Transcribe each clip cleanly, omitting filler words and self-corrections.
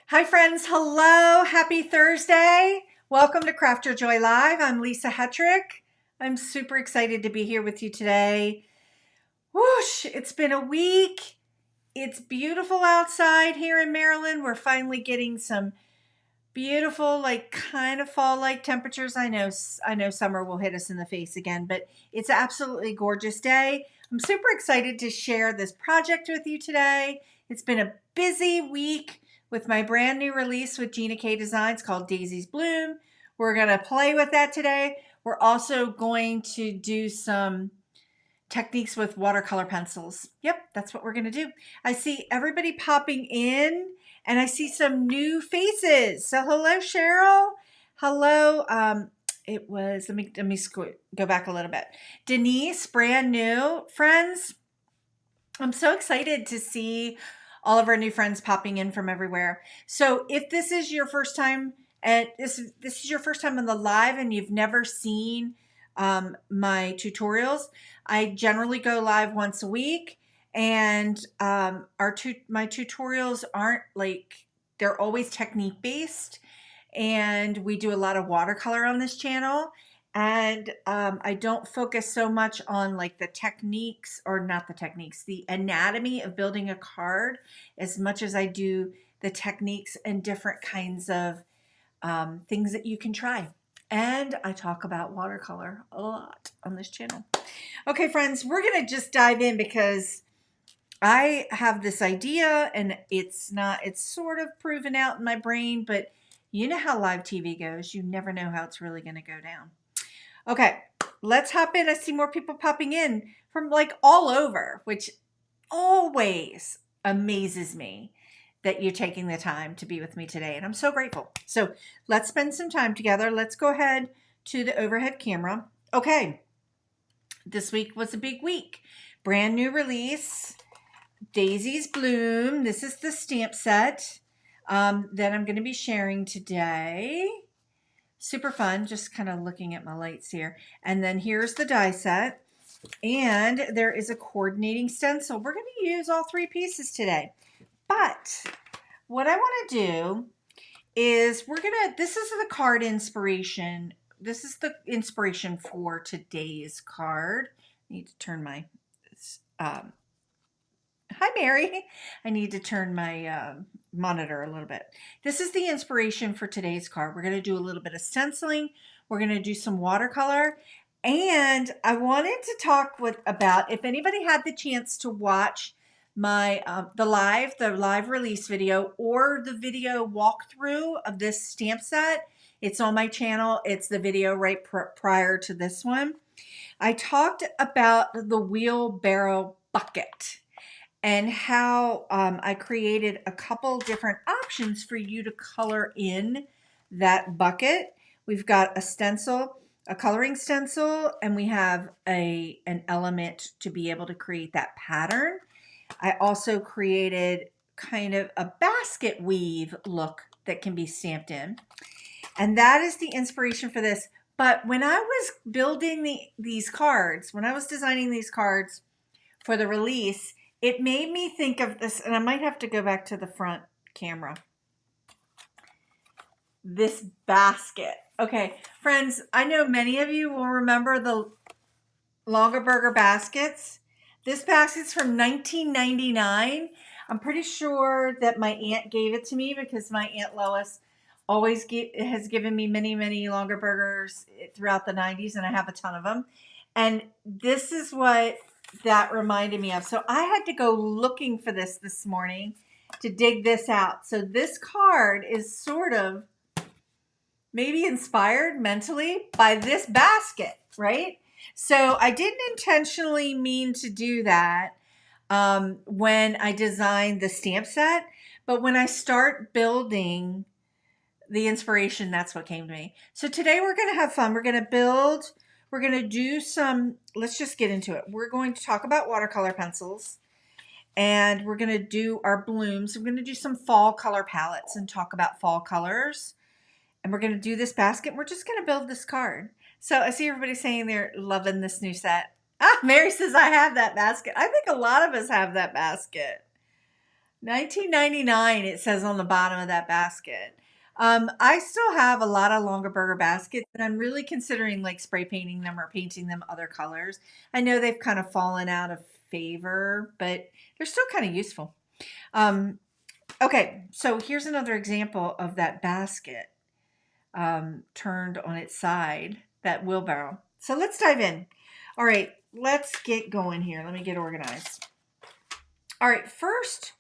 Hi friends, hello, happy Thursday. Welcome to Craft Your Joy Live. I'm Lisa Hetrick. I'm super excited to be here with you today. Whoosh, it's been a week. It's beautiful outside here in Maryland. We're finally getting some beautiful, like kind of fall-like temperatures. I know summer will hit us in the face again, but it's an absolutely gorgeous day. I'm super excited to share this project with you today. It's been a busy week with my brand new release with Gina K Designs called Daisies Bloom. We're going to play with that today. We're also going to do some techniques with watercolor pencils. Yep, that's what we're going to do. I see everybody popping in and I see some new faces. So hello, Cheryl. Hello. Let me go back a little bit. Denise, brand new friends. I'm so excited to see all of our new friends popping in from everywhere. So if this is your first time and this is your first time on the live and you've never seen my tutorials, I generally go live once a week, and my tutorials aren't like, they're always technique based, and we do a lot of watercolor on this channel. And I don't focus so much on like the techniques, or not the techniques, the anatomy of building a card, as much as I do the techniques and different kinds of things that you can try. And I talk about watercolor a lot on this channel. Okay, friends, we're going to just dive in because I have this idea and it's sort of proven out in my brain, but you know how live TV goes. You never know how it's really going to go down. Okay, let's hop in. I see more people popping in from like all over, which always amazes me that you're taking the time to be with me today. And I'm so grateful. So let's spend some time together. Let's go ahead to the overhead camera. Okay, this week was a big week. Brand new release, Daisies Bloom. This is the stamp set that I'm going to be sharing today. Super fun, just kind of looking at my lights here. And then here's the die set. And there is a coordinating stencil. We're going to use all three pieces today. But what I want to do is this is the card inspiration. This is the inspiration for today's card. I need to turn my, hi Mary. I need to turn my monitor a little bit. This is the inspiration for today's card. We're going to do a little bit of stenciling. We're going to do some watercolor. And I wanted to talk about, if anybody had the chance to watch my the live release video or the video walkthrough of this stamp set. It's on my channel. It's the video right prior to this one. I talked about the wheelbarrow bucket and how I created a couple different options for you to color in that bucket. We've got a stencil, a coloring stencil, and we have an element to be able to create that pattern. I also created kind of a basket weave look that can be stamped in. And that is the inspiration for this. But when I was building these cards, when I was designing these cards for the release, it made me think of this, and I might have to go back to the front camera. This basket. Okay, friends, I know many of you will remember the Longaberger baskets. This basket's from 1999. I'm pretty sure that my aunt gave it to me because my Aunt Lois always has given me many, many Longabergers throughout the 90s, and I have a ton of them. And this is what that reminded me of. So I had to go looking for this morning to dig this out. So this card is sort of maybe inspired mentally by this basket, right? So I didn't intentionally mean to do that when I designed the stamp set, but when I start building the inspiration, that's what came to me. So today we're going to have fun. We're going to build, we're going to do some, let's just get into it. We're going to talk about watercolor pencils, and we're going to do our blooms. We're going to do some fall color palettes and talk about fall colors. And we're going to do this basket. We're just going to build this card. So I see everybody saying they're loving this new set. Ah, Mary says I have that basket. I think a lot of us have that basket. $19.99 it says on the bottom of that basket. I still have a lot of longer burger baskets, and I'm really considering like spray painting them or painting them other colors. I know they've kind of fallen out of favor, but they're still kind of useful. Okay, so here's another example of that basket turned on its side, that wheelbarrow. So let's dive in. All right, let's get going here. Let me get organized. All right, first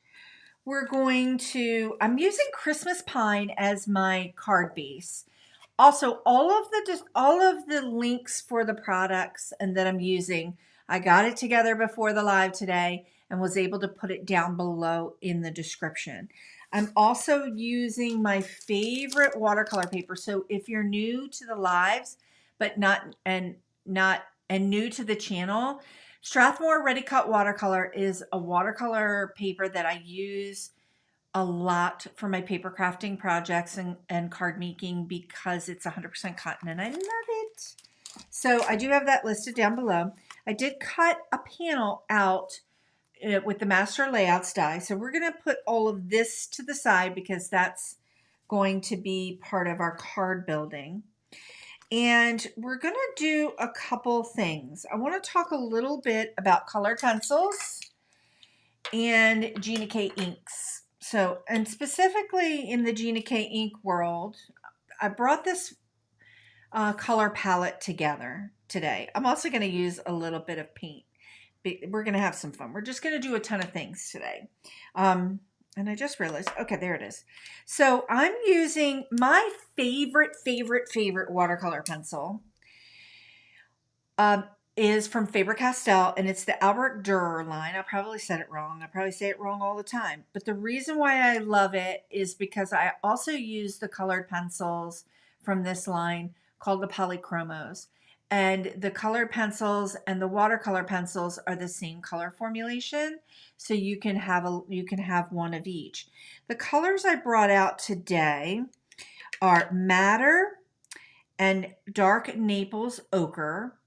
I'm using Christmas pine as my card base. Also, all of the links for the products and that I'm using, I got it together before the live today and was able to put it down below in the description. I'm also using my favorite watercolor paper. So if you're new to the lives, but not new to the channel, Strathmore Ready Cut Watercolor is a watercolor paper that I use a lot for my paper crafting projects and card making because it's 100% cotton and I love it. So I do have that listed down below. I did cut a panel out with the master layouts die. So we're going to put all of this to the side because that's going to be part of our card building. And we're going to do a couple things. I want to talk a little bit about colored pencils and Gina K inks. So, and specifically in the Gina K ink world, I brought this color palette together today. I'm also going to use a little bit of paint. We're going to have some fun. We're just going to do a ton of things today. And I just realized, okay, there it is. So I'm using my favorite watercolor pencil is from Faber-Castell, and it's the Albert Dürer line. I probably said it wrong. I probably say it wrong all the time. But the reason why I love it is because I also use the colored pencils from this line called the Polychromos. And the colored pencils and the watercolor pencils are the same color formulation, so you can have one of each. The colors I brought out today are Madder and Dark Naples Ochre.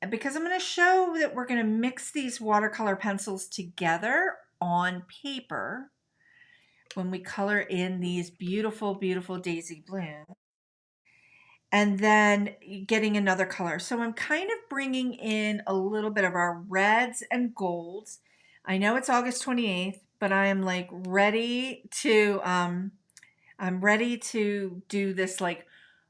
And because I'm going to show that we're going to mix these watercolor pencils together on paper when we color in these beautiful, beautiful Daisy Bloom. And then getting another color. So I'm kind of bringing in a little bit of our reds and golds. I know it's August 28th, but I am like ready to, I'm ready to do this like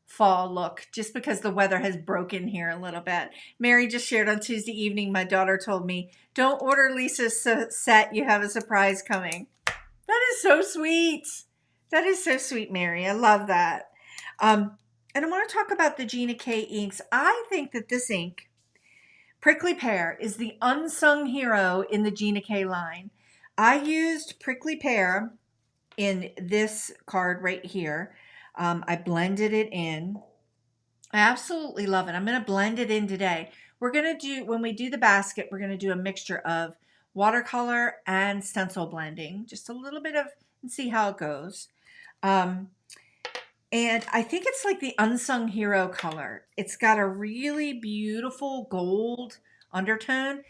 fall look just because the weather has broken here a little bit. Mary just shared on Tuesday evening, my daughter told me, don't order Lisa's set, you have a surprise coming. That is so sweet. That is so sweet, Mary. I love that. And I want to talk about the Gina K inks. I think that this ink, Prickly Pear, is the unsung hero in the Gina K line. I used Prickly Pear in this card right here. I blended it in. I absolutely love it. I'm going to blend it in today. We're going to do, when we do the basket, we're going to do a mixture of watercolor and stencil blending. Just a little bit of, and see how it goes. And I think it's like the unsung hero color. It's got a really beautiful gold undertone.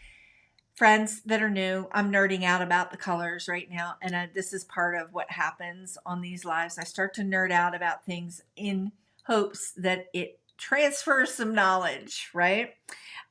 Friends that are new, I'm nerding out about the colors right now. And this is part of what happens on these lives. I start to nerd out about things in hopes that it transfers some knowledge, right?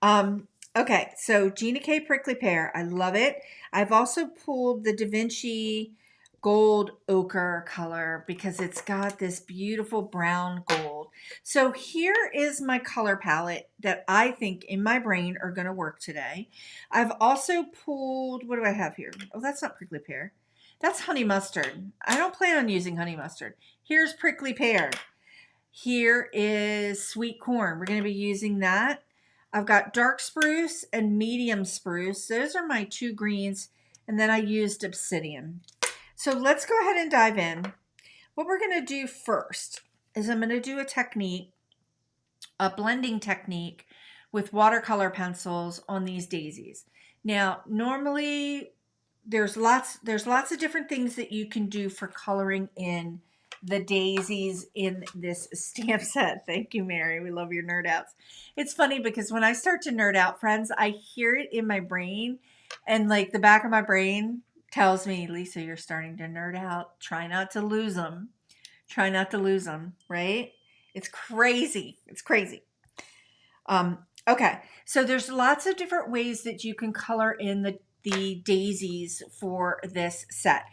Okay, so Gina K Prickly Pear. I love it. I've also pulled the Da Vinci gold ochre color because it's got this beautiful brown gold. So here is my color palette that I think in my brain are going to work today. I've also pulled, what do I have here? Oh, that's not Prickly Pear. That's honey mustard. I don't plan on using honey mustard. Here's Prickly Pear. Here is sweet corn. We're going to be using that. I've got dark spruce and medium spruce. Those are my two greens. And then I used Obsidian. So let's go ahead and dive in. What we're going to do first is I'm going to do a technique, a blending technique with watercolor pencils on these daisies. Now, normally there's lots of different things that you can do for coloring in the daisies in this stamp set. Thank you, Mary. We love your nerd outs. It's funny because when I start to nerd out, friends, I hear it in my brain and like the back of my brain tells me, Lisa, you're starting to nerd out. Try not to lose them. Try not to lose them, right? It's crazy. It's crazy. Okay, so there's lots of different ways that you can color in the daisies for this set.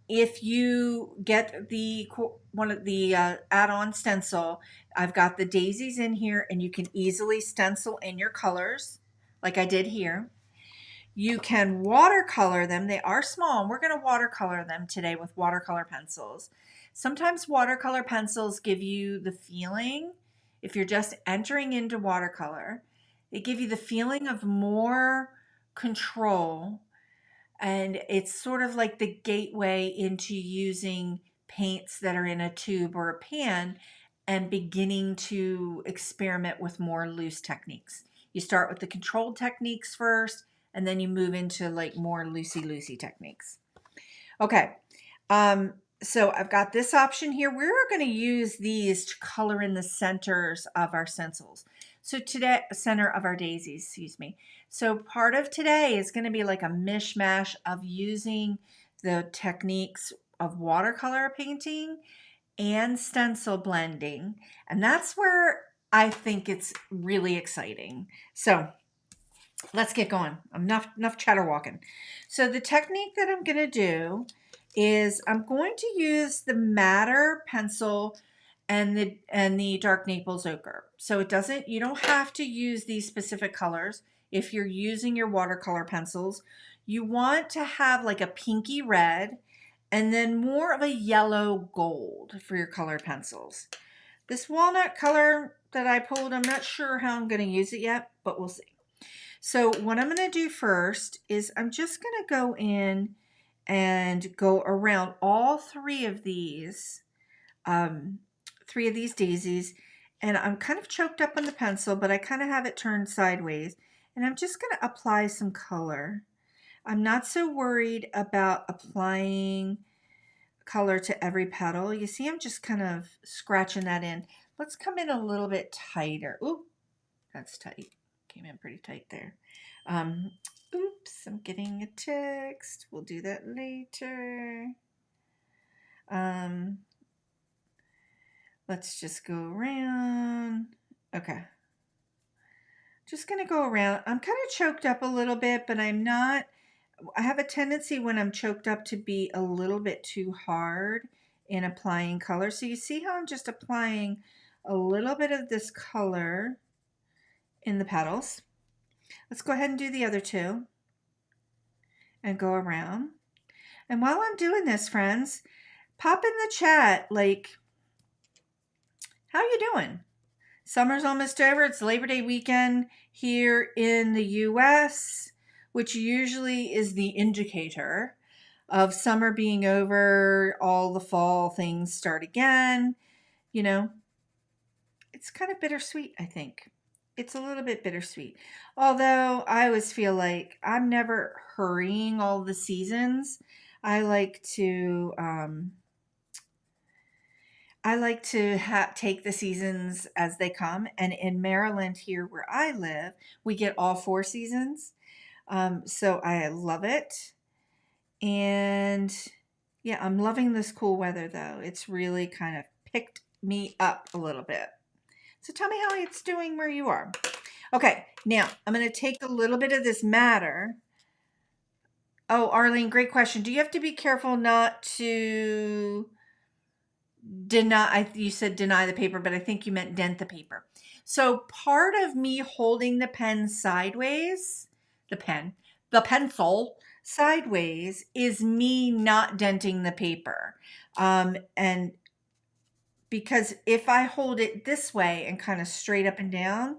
If you get the one of the add-on stencil, I've got the daisies in here, and you can easily stencil in your colors like I did here. You can watercolor them. They are small, and we're going to watercolor them today with watercolor pencils. Sometimes watercolor pencils give you the feeling, if you're just entering into watercolor, they give you the feeling of more control, and it's sort of like the gateway into using paints that are in a tube or a pan and beginning to experiment with more loose techniques. You start with the controlled techniques first, and then you move into like more loosey techniques. Okay, so I've got this option here. We're going to use these to color in the centers of our stencils. So today, center of our daisies, excuse me. So part of today is going to be like a mishmash of using the techniques of watercolor painting and stencil blending. And that's where I think it's really exciting. So let's get going. Enough chatter walking. So the technique that I'm going to do is I'm going to use the Matter pencil and the dark Naples ochre. So you don't have to use these specific colors. If you're using your watercolor pencils, you want to have like a pinky red and then more of a yellow gold for your colored pencils. This walnut color that I pulled, I'm not sure how I'm going to use it yet, but we'll see. So what I'm going to do first is I'm just going to go in and go around all three of these daisies, and I'm kind of choked up on the pencil, but I kind of have it turned sideways, and I'm just going to apply some color. I'm not so worried about applying color to every petal. You see, I'm just kind of scratching that in. Let's come in a little bit tighter. Ooh, that's tight. Came in pretty tight there. Oops, I'm getting a text. We'll do that later. Let's just go around. Okay. Just going to go around. I'm kind of choked up a little bit, but I'm not. I have a tendency when I'm choked up to be a little bit too hard in applying color. So you see how I'm just applying a little bit of this color in the petals. Let's go ahead and do the other two and go around. And while I'm doing this, friends, pop in the chat, like, how you doing? Summer's almost over. It's Labor Day weekend here in the US, which usually is the indicator of summer being over, all the fall things start again. You know, it's kind of bittersweet, I think. It's a little bit bittersweet. Although I always feel like I'm never hurrying all the seasons. I like to take the seasons as they come. And in Maryland here where I live, we get all 4 seasons. So I love it. And yeah, I'm loving this cool weather though. It's really kind of picked me up a little bit. So tell me how it's doing where you are. Okay, now I'm going to take a little bit of this Matter. Oh, Arlene, great question. Do you have to be careful not to deny? You said deny the paper, but I think you meant dent the paper. So part of me holding the pen sideways, the pencil sideways, is me not denting the paper. And because if I hold it this way and kind of straight up and down,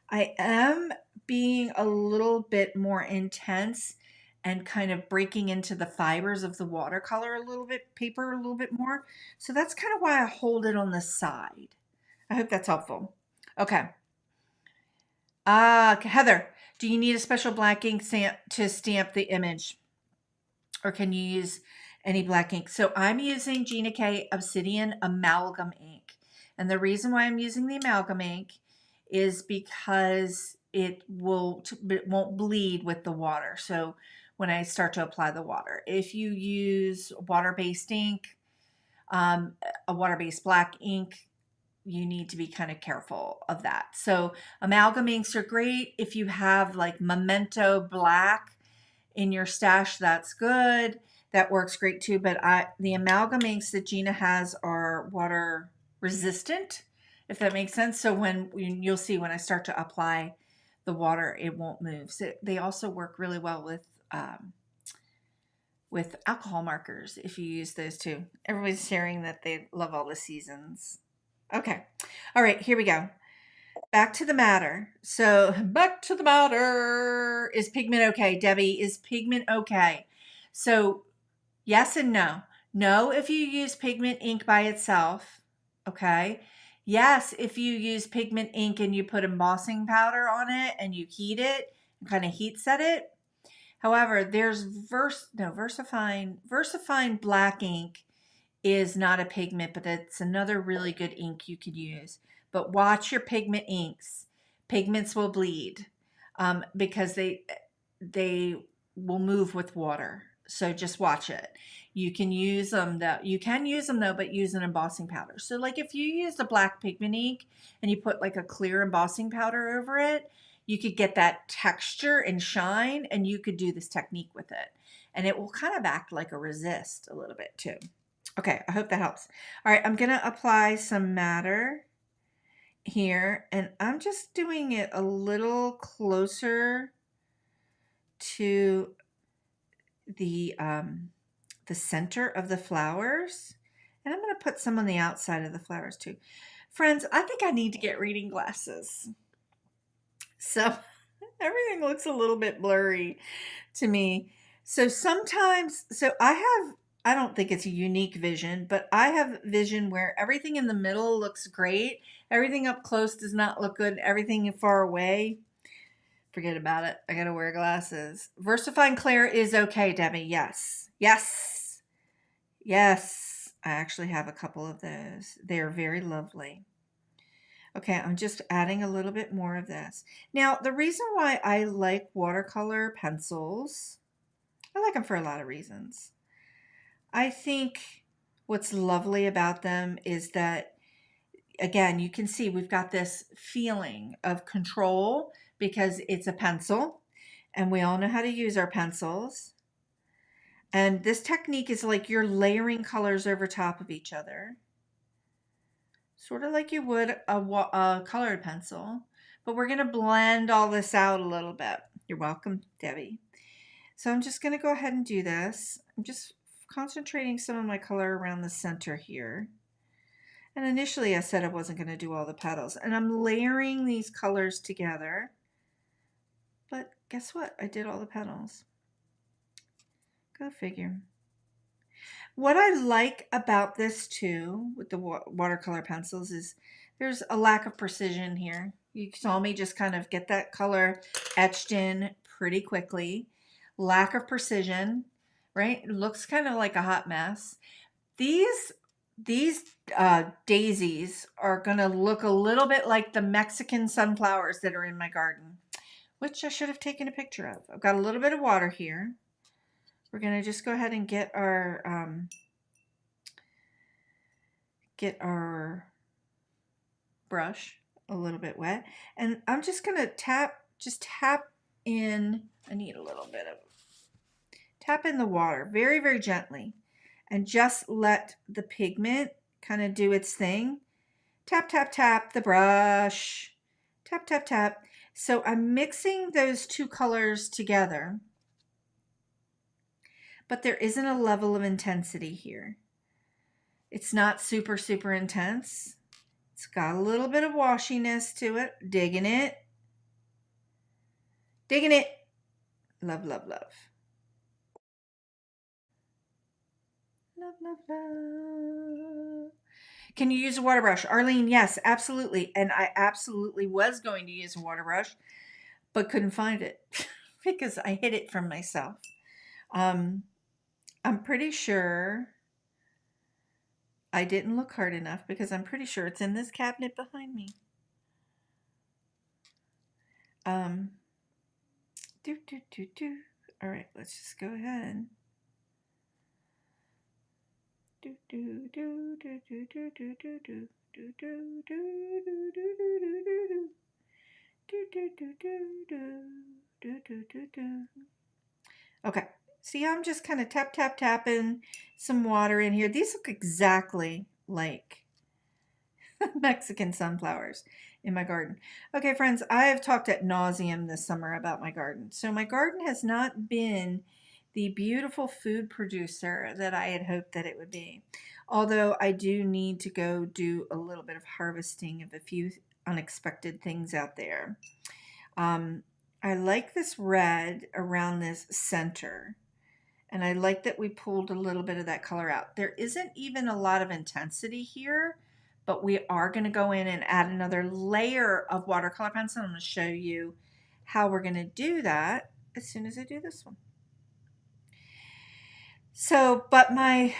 I am being a little bit more intense and kind of breaking into the fibers of the watercolor paper a little bit more. So that's kind of why I hold it on the side. I hope that's helpful. Okay. Heather, do you need a special black ink to stamp the image? Or can you use any black ink? So I'm using Gina K Obsidian Amalgam ink. And the reason why I'm using the Amalgam ink is because it won't bleed with the water. So when I start to apply the water. If you use water-based ink, a water-based black ink, you need to be kind of careful of that. So amalgam inks are great. If you have like Memento black in your stash, that's good. That works great too. But the amalgam inks that Gina has are water resistant, if that makes sense. So when you'll see when I start to apply the water, it won't move. So they also work really well with alcohol markers if you use those too. Everybody's sharing that they love all the seasons. Okay. All right, here we go. Back to the matter. So back to the matter. Is pigment okay? Debbie, is pigment okay? So yes and no. No, if you use pigment ink by itself. Okay. Yes, if you use pigment ink and you put embossing powder on it and you heat it and kind of heat set it. However, there's VersaFine black ink is not a pigment, but it's another really good ink you could use. But watch your pigment inks. Pigments will bleed because they will move with water. So just watch it. You can use them though. You can use them though, but use an embossing powder. So like if you use the black pigment ink and you put like a clear embossing powder over it, you could get that texture and shine, and you could do this technique with it. And it will kind of act like a resist a little bit too. Okay, I hope that helps. All right, I'm going to apply some matter here, and I'm just doing it a little closer to the center of the flowers. And I'm going to put some on the outside of the flowers too. Friends, I think I need to get reading glasses. So everything looks a little bit blurry to me. So sometimes, I don't think it's a unique vision, but I have vision where everything in the middle looks great. Everything up close does not look good. Everything far away, forget about it. I got to wear glasses. VersaFine Clear is okay, Debbie. Yes. Yes. Yes. I actually have a couple of those. They're very lovely. Okay, I'm just adding a little bit more of this. Now, the reason why I like watercolor pencils, I like them for a lot of reasons. I think what's lovely about them is that, again, you can see we've got this feeling of control because it's a pencil, and we all know how to use our pencils. And this technique is like you're layering colors over top of each other, sort of like you would a colored pencil, but we're going to blend all this out a little bit. You're welcome, Debbie. So I'm just going to go ahead and do this. I'm just concentrating some of my color around the center here. And initially I said I wasn't going to do all the petals, and I'm layering these colors together. But guess what? I did all the petals. Go figure. What I like about this too with the watercolor pencils is there's a lack of precision here. You saw me just kind of get that color etched in pretty quickly. Lack of precision, right? It looks kind of like a hot mess. These daisies are going to look a little bit like the Mexican sunflowers that are in my garden, which I should have taken a picture of. I've got a little bit of water here. We're going to just go ahead and get our brush a little bit wet, and I'm just going to tap in. I need a little bit of tap in the water very, very gently, and just let the pigment kind of do its thing. Tap, tap, tap the brush. Tap, tap, tap. So I'm mixing those two colors together, but there isn't a level of intensity here. It's not super, super intense. It's got a little bit of washiness to it. Digging it. Digging it. Love, love, love. Love, love, love. Can you use a water brush? Arlene, yes, absolutely. And I absolutely was going to use a water brush, but couldn't find it because I hid it from myself. I'm pretty sure I didn't look hard enough because I'm pretty sure it's in this cabinet behind me. All right, let's just go ahead. Do do do do do do do do do do do do do do do do do. Okay, see, I'm just kind of tapping some water in here. These look exactly like Mexican sunflowers in my garden. Okay, friends, I have talked ad nauseum this summer about my garden. So my garden has not been the beautiful food producer that I had hoped that it would be. Although I do need to go do a little bit of harvesting of a few unexpected things out there. I like this red around this center. And I like that we pulled a little bit of that color out. There isn't even a lot of intensity here, but we are going to go in and add another layer of watercolor pencil. I'm going to show you how we're going to do that as soon as I do this one. So, but my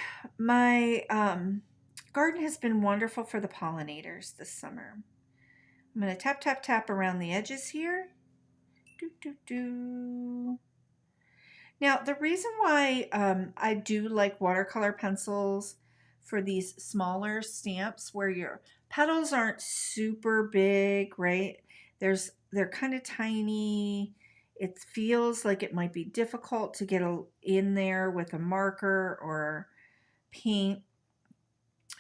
garden has been wonderful for the pollinators this summer. I'm going to tap around the edges here. Do, do, do. Now, the reason why I do like watercolor pencils for these smaller stamps where your petals aren't super big, right? They're kind of tiny. It feels like it might be difficult to get in there with a marker or paint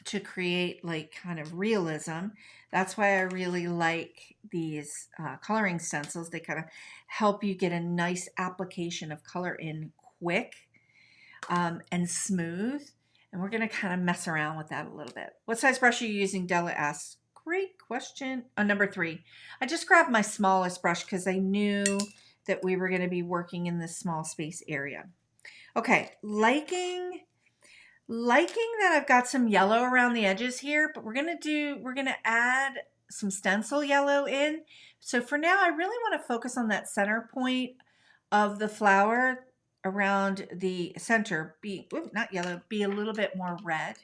to create like kind of realism. That's why I really like these coloring stencils. They kind of help you get a nice application of color in quick and smooth. And we're going to kind of mess around with that a little bit. What size brush are you using? Della asks. Great question. Number 3. I just grabbed my smallest brush because I knew that we were going to be working in this small space area. Okay, liking that I've got some yellow around the edges here, but we're gonna add some stencil yellow in. So for now, I really want to focus on that center point of the flower around the center, not yellow, be a little bit more red.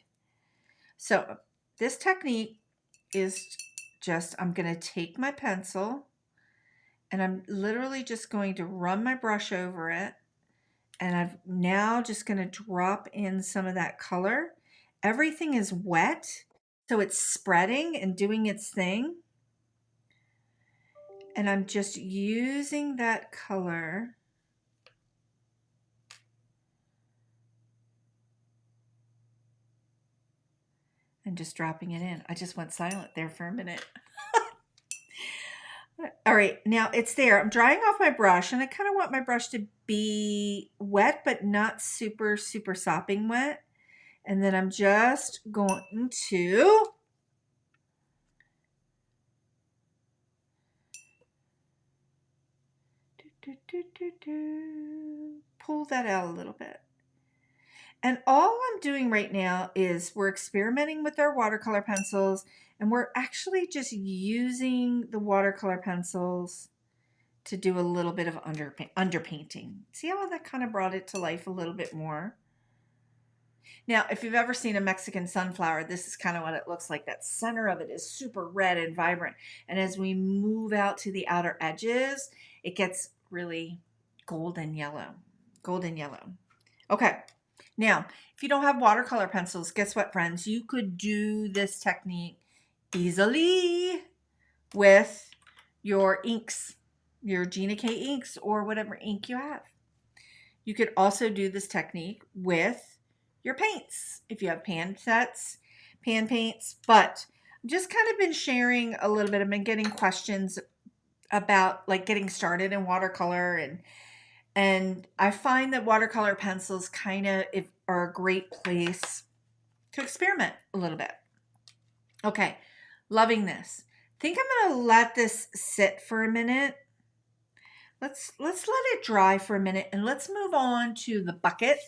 So this technique is just, I'm gonna take my pencil and I'm literally just going to run my brush over it. And I'm now just going to drop in some of that color. Everything is wet, so it's spreading and doing its thing. And I'm just using that color and just dropping it in. I just went silent there for a minute. All right, now it's there. I'm drying off my brush, and I kind of want my brush to be wet, but not super, super sopping wet. And then I'm just going to pull that out a little bit. And all I'm doing right now is we're experimenting with our watercolor pencils, and we're actually just using the watercolor pencils to do a little bit of underpainting. See how that kind of brought it to life a little bit more? Now, if you've ever seen a Mexican sunflower, this is kind of what it looks like. That center of it is super red and vibrant. And as we move out to the outer edges, it gets really golden yellow. Golden yellow. Okay. Now, if you don't have watercolor pencils, guess what, friends? You could do this technique easily with your inks, your Gina K inks, or whatever ink you have. You could also do this technique with your paints, if you have pan sets, pan paints. But I've just kind of been sharing a little bit. I've been getting questions about like getting started in watercolor, and I find that watercolor pencils kind of are a great place to experiment a little bit. Okay, loving this. Think I'm going to let this sit for a minute. Let's let it dry for a minute, and let's move on to the bucket,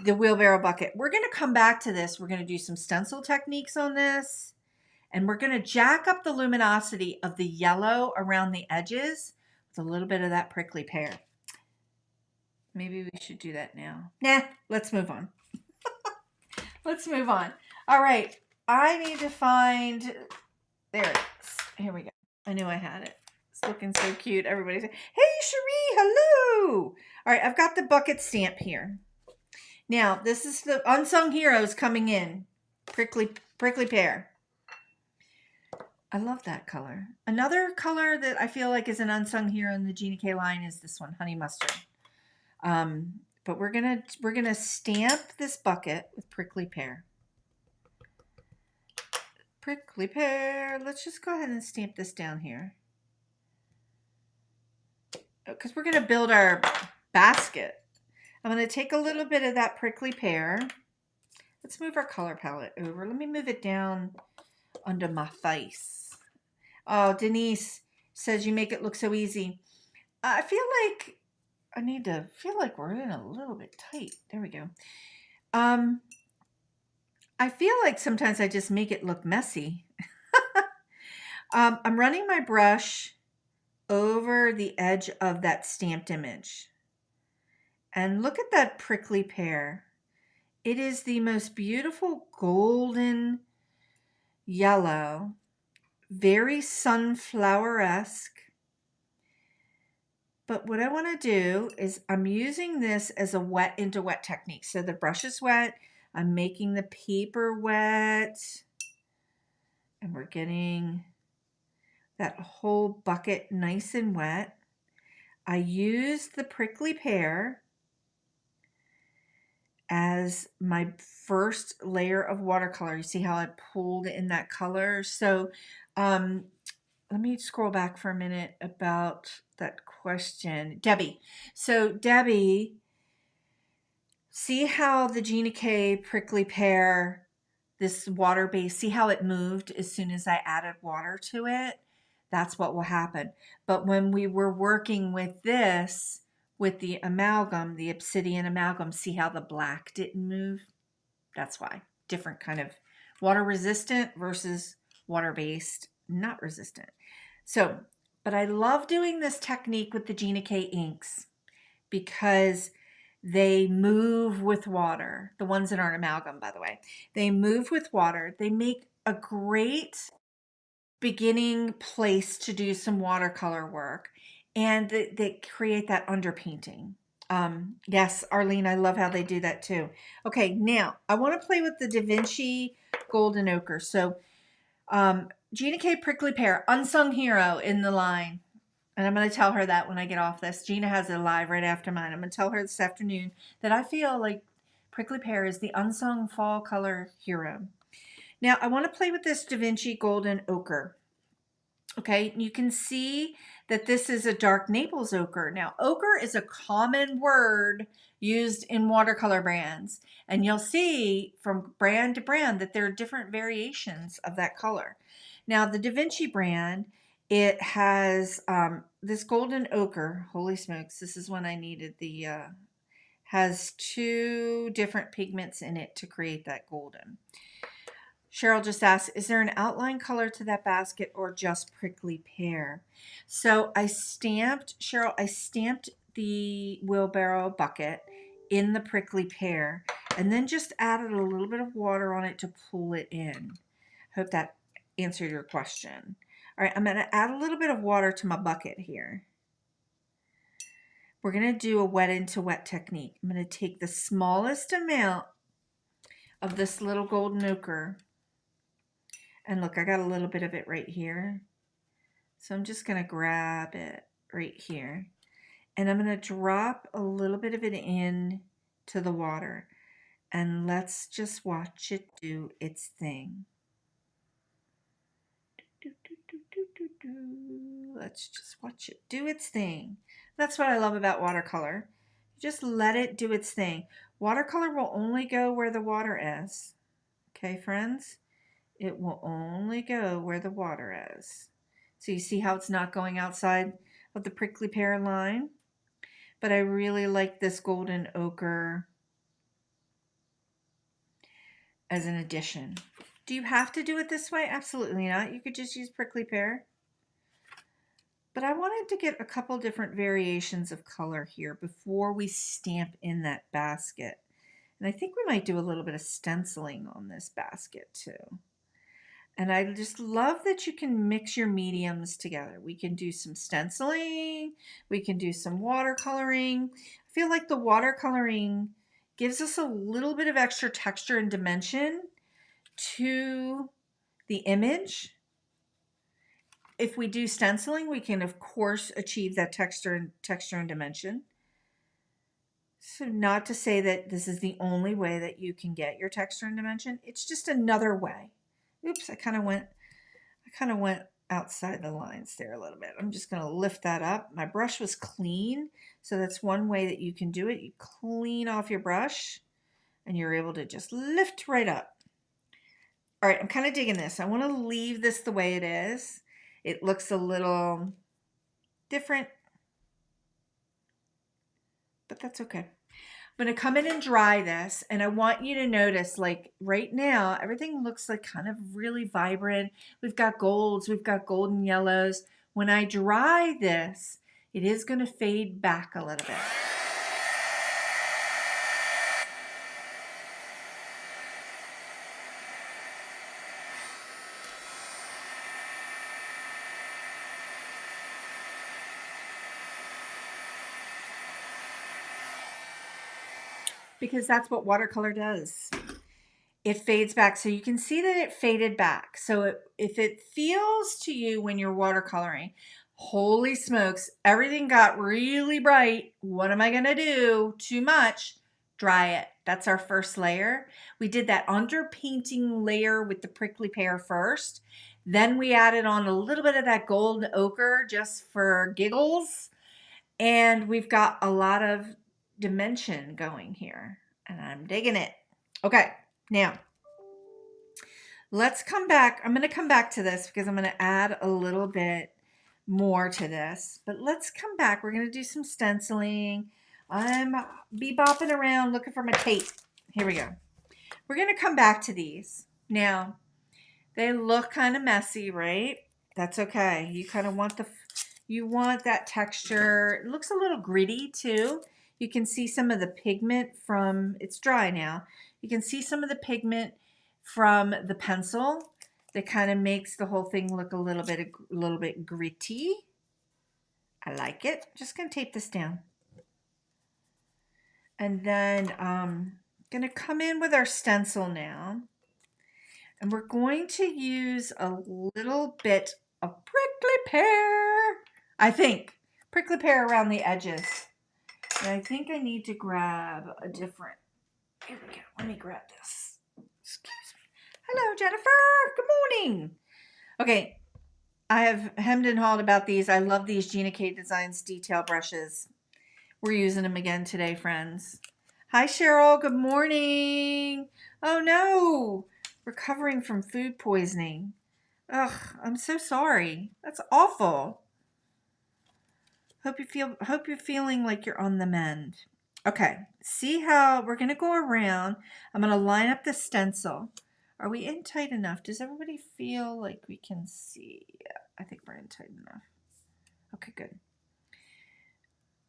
the wheelbarrow bucket. We're going to come back to this. We're going to do some stencil techniques on this, and we're going to jack up the luminosity of the yellow around the edges with a little bit of that prickly pear. Maybe we should do that now. Nah, let's move on. Let's move on. All right, I need to find, there it is. Here we go. I knew I had it. It's looking so cute. Everybody's like, hey, Cherie, hello. All right, I've got the bucket stamp here. Now, this is the Unsung Heroes coming in. Prickly Pear. I love that color. Another color that I feel like is an unsung hero in the Gina K line is this one, Honey Mustard. But we're gonna stamp this bucket with Prickly Pear. Prickly Pear. Let's just go ahead and stamp this down here, because we're gonna build our basket. I'm going to take a little bit of that Prickly Pear. Let's move our color palette over. Let me move it down under my face. Oh, Denise says you make it look so easy. I feel like I need to feel like we're in a little bit tight. There we go. I feel like sometimes I just make it look messy. I'm running my brush over the edge of that stamped image. And look at that Prickly Pear. It is the most beautiful golden yellow, very sunflower-esque. But what I want to do is I'm using this as a wet into wet technique. So the brush is wet. I'm making the paper wet. And we're getting that whole bucket nice and wet. I used the Prickly Pear as my first layer of watercolor. You see how I pulled in that color? So let me scroll back for a minute about that question. Debbie. So Debbie, see how the Gina K Prickly Pear, this water base, see how it moved as soon as I added water to it? That's what will happen. But when we were working with this, with the amalgam, the Obsidian amalgam, see how the black didn't move? That's why. Different kind of water resistant versus water based, not resistant. So, but I love doing this technique with the Gina K inks because they move with water. The ones that aren't amalgam, by the way, they move with water. They make a great beginning place to do some watercolor work, and they create that underpainting. Yes, Arlene, I love how they do that too. Okay, now I want to play with the Da Vinci Golden Ochre. So Gina K Prickly Pear, unsung hero in the line. And I'm going to tell her that when I get off this. Gina has it live right after mine. I'm going to tell her this afternoon that I feel like Prickly Pear is the unsung fall color hero. Now, I want to play with this Da Vinci Golden Ochre. Okay, you can see that this is a dark Naples ochre. Now, ochre is a common word used in watercolor brands, and you'll see from brand to brand that there are different variations of that color. Now, the Da Vinci brand, it has this golden ochre. Holy smokes, this is when I needed the, has two different pigments in it to create that golden. Cheryl just asked, is there an outline color to that basket or just Prickly Pear? So I stamped, Cheryl, I stamped the wheelbarrow bucket in the Prickly Pear and then just added a little bit of water on it to pull it in. Hope that answered your question. All right, I'm going to add a little bit of water to my bucket here. We're going to do a wet into wet technique. I'm going to take the smallest amount of this little golden ochre. And look, I got a little bit of it right here. So I'm just going to grab it right here. And I'm going to drop a little bit of it in to the water. And let's just watch it do its thing. Let's just watch it do its thing. That's what I love about watercolor. Just let it do its thing. Watercolor will only go where the water is. Okay, friends? It will only go where the water is. So you see how it's not going outside of the Prickly Pear line? But I really like this golden ochre as an addition. Do you have to do it this way? Absolutely not. You could just use Prickly Pear. But I wanted to get a couple different variations of color here before we stamp in that basket. And I think we might do a little bit of stenciling on this basket too. And I just love that you can mix your mediums together. We can do some stenciling. We can do some watercoloring. I feel like the watercoloring gives us a little bit of extra texture and dimension to the image. If we do stenciling, we can of course achieve that texture and dimension. So not to say that this is the only way that you can get your texture and dimension. It's just another way. Oops, I kind of went outside the lines there a little bit. I'm just going to lift that up. My brush was clean, so that's one way that you can do it. You clean off your brush and you're able to just lift right up. All right, I'm kind of digging this. I want to leave this the way it is. It looks a little different, but that's okay. I'm going to come in and dry this, and I want you to notice, like right now, everything looks like kind of really vibrant. We've got golds, we've got golden yellows. When I dry this, it is going to fade back a little bit. Because that's what watercolor does. It fades back. So you can see that it faded back. So if it feels to you when you're watercoloring, holy smokes, everything got really bright. What am I going to do? Too much. Dry it. That's our first layer. We did that underpainting layer with the prickly pear first. Then we added on a little bit of that gold ochre just for giggles. And we've got a lot of dimension going here. And I'm digging it. Okay, now let's come back. I'm going to come back to this because I'm going to add a little bit more to this. But let's come back. We're going to do some stenciling. I'm bebopping around looking for my tape. Here we go. We're going to come back to these. Now, they look kind of messy, right? That's okay. You kind of want you want that texture. It looks a little gritty too. You can see some of the pigment from, it's dry now. You can see some of the pigment from the pencil that kind of makes the whole thing look a little bit gritty. I like it. Just gonna tape this down. And then gonna come in with our stencil now. And we're going to use a little bit of prickly pear. I think prickly pear around the edges. And I think I need to grab a different, here we go. Let me grab this. Excuse me. Hello, Jennifer. Good morning. Okay. I have hemmed and hawed about these. I love these Gina K Designs detail brushes. We're using them again today, friends. Hi, Cheryl. Good morning. Oh, no. Recovering from food poisoning. Ugh, I'm so sorry. That's awful. Hope you're feeling like you're on the mend. Okay, see how we're gonna go around. I'm gonna line up the stencil. Are we in tight enough? Does everybody feel like we can see? Yeah, I think we're in tight enough. Okay, good.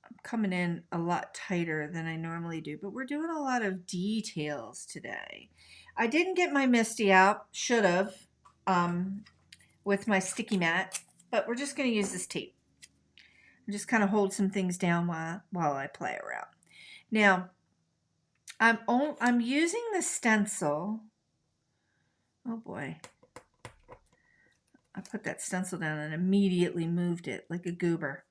I'm coming in a lot tighter than I normally do, but we're doing a lot of details today. I didn't get my Misty out, should have, with my sticky mat, but we're just gonna use this tape. Just kind of hold some things down while I play around. Now, I'm using the stencil. Oh boy. I put that stencil down and immediately moved it like a goober.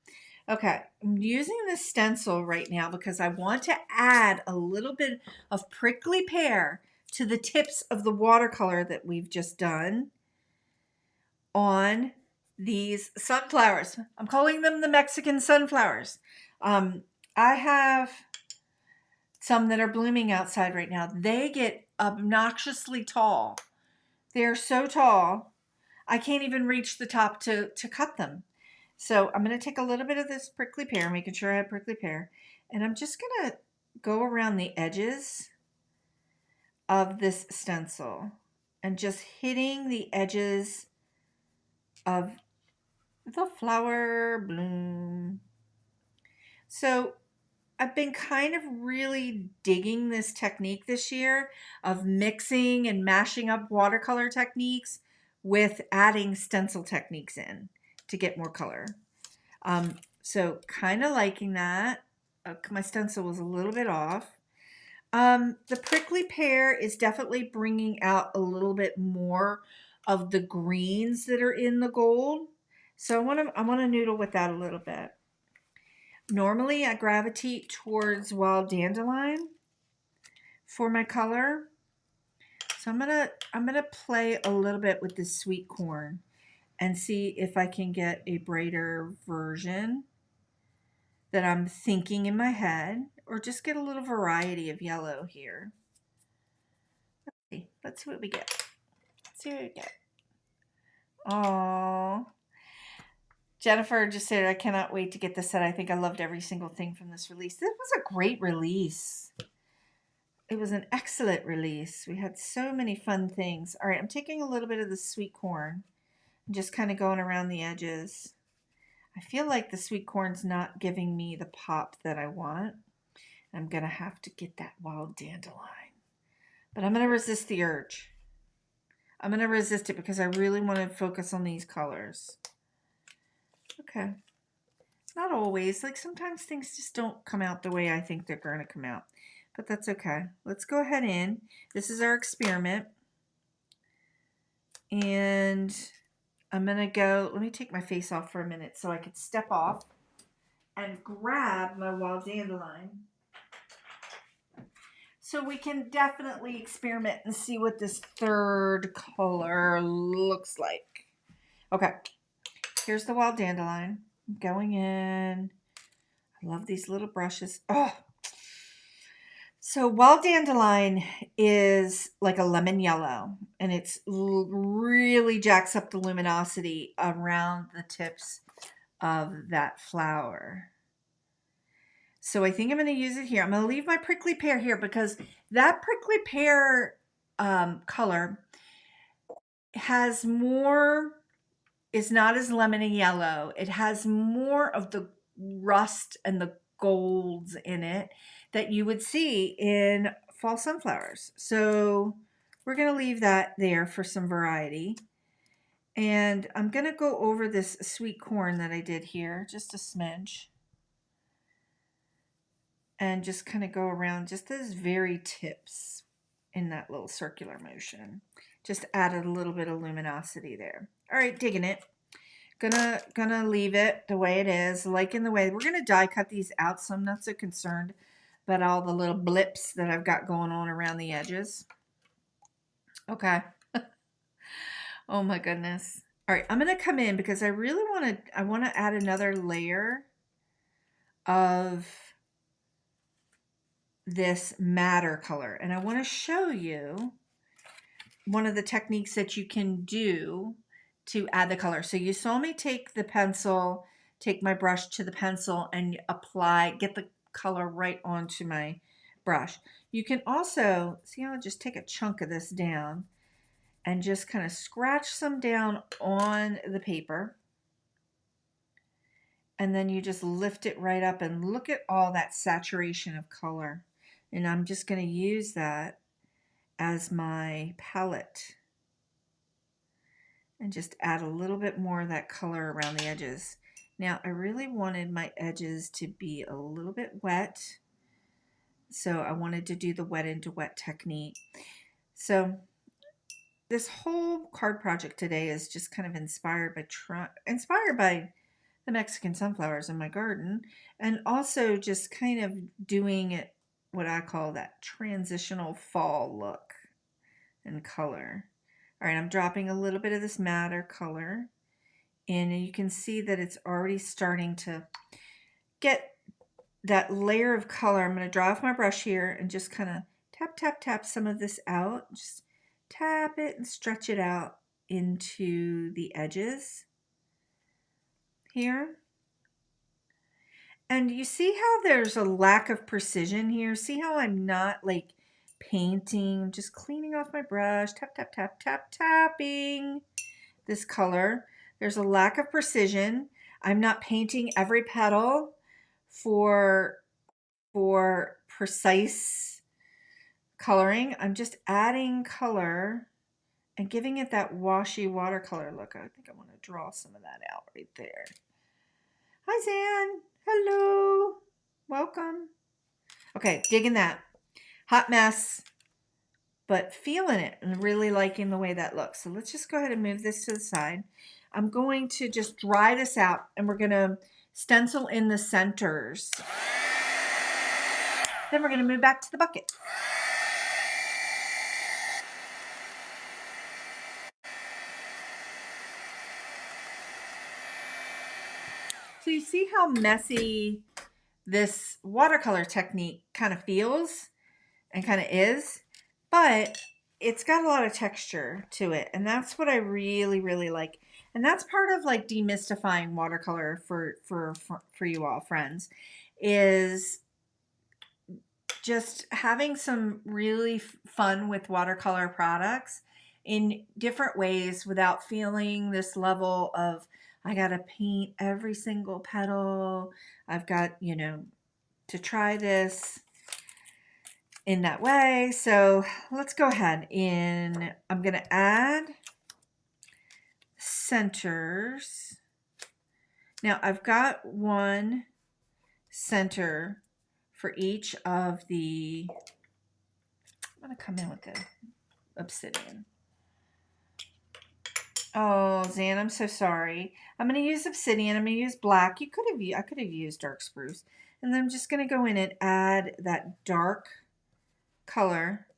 Okay, I'm using the stencil right now because I want to add a little bit of prickly pear to the tips of the watercolor that we've just done on these sunflowers. I'm calling them the Mexican sunflowers. I have some that are blooming outside right now. They get obnoxiously tall. They're so tall, I can't even reach the top to cut them. So I'm going to take a little bit of this prickly pear, making sure I have prickly pear, and I'm just going to go around the edges of this stencil and just hitting the edges of the flower bloom. So I've been kind of really digging this technique this year of mixing and mashing up watercolor techniques with adding stencil techniques in to get more color. So kind of liking that. my stencil was a little bit off. The prickly pear is definitely bringing out a little bit more of the greens that are in the gold. So I want to noodle with that a little bit. Normally I gravitate towards wild dandelion for my color. So I'm gonna play a little bit with this sweet corn and see if I can get a brighter version that I'm thinking in my head, or just get a little variety of yellow here. Let's see what we get. Let's see what we get. Oh, Jennifer just said, I cannot wait to get this set. I think I loved every single thing from this release. This was a great release. It was an excellent release. We had so many fun things. All right, I'm taking a little bit of the sweet corn and just kind of going around the edges. I feel like the sweet corn's not giving me the pop that I want. I'm going to have to get that wild dandelion. But I'm going to resist the urge. I'm going to resist it because I really want to focus on these colors. Okay. Not always. Like sometimes things just don't come out the way I think they're going to come out. But that's okay. Let's go ahead in. This is our experiment. And I'm going to go, let me take my face off for a minute so I could step off and grab my wild dandelion. So we can definitely experiment and see what this third color looks like. Okay, here's the wild dandelion. I'm going in. I love these little brushes. Oh, so wild dandelion is like a lemon yellow, and it's really jacks up the luminosity around the tips of that flower. So I think I'm going to use it here. I'm going to leave my prickly pear here because that prickly pear color has more, is not as lemony yellow. It has more of the rust and the golds in it that you would see in fall sunflowers. So we're going to leave that there for some variety. And I'm going to go over this sweet corn that I did here, just a smidge. And just kind of go around just those very tips in that little circular motion. Just added a little bit of luminosity there. All right, digging it. Gonna leave it the way it is, liking the way. We're gonna die cut these out, so I'm not so concerned about all the little blips that I've got going on around the edges. Okay. Oh my goodness. All right, I'm gonna come in because I really want to add another layer of this madder color, and I want to show you one of the techniques that you can do to add the color. So you saw me take the pencil, take my brush to the pencil and apply, get the color right onto my brush. You can also, see how I just take a chunk of this down and just kind of scratch some down on the paper. And then you just lift it right up and look at all that saturation of color. And I'm just going to use that as my palette and just add a little bit more of that color around the edges. Now I really wanted my edges to be a little bit wet, so I wanted to do the wet into wet technique. So this whole card project today is just kind of inspired by the Mexican sunflowers in my garden, and also just kind of doing it what I call that transitional fall look and color. All right, I'm dropping a little bit of this madder color in, and you can see that it's already starting to get that layer of color. I'm going to draw off my brush here and just kind of tap, tap, tap some of this out. Just tap it and stretch it out into the edges here. And you see how there's a lack of precision here? See how I'm not like painting, I'm just cleaning off my brush, tap, tap, tap, tap, tapping this color. There's a lack of precision. I'm not painting every petal for precise coloring. I'm just adding color and giving it that washy watercolor look. I think I want to draw some of that out right there. Hi, Zan. Hello. Welcome. Okay, digging that. Hot mess, but feeling it and really liking the way that looks. So let's just go ahead and move this to the side. I'm going to just dry this out, and we're going to stencil in the centers. Then we're going to move back to the bucket. So you see how messy this watercolor technique kind of feels and kind of is, but it's got a lot of texture to it, and that's what I really, really like. And that's part of like demystifying watercolor for you all friends, is just having some really fun with watercolor products in different ways without feeling this level of, I gotta paint every single petal. I've got, you know, to try this in that way. So let's go ahead and I'm gonna add centers. Now I've got one center for each of the, I'm gonna come in with the Obsidian. Oh, Zan, I'm so sorry. I'm going to use Obsidian. I'm going to use black. I could have used dark spruce. And then I'm just going to go in and add that dark color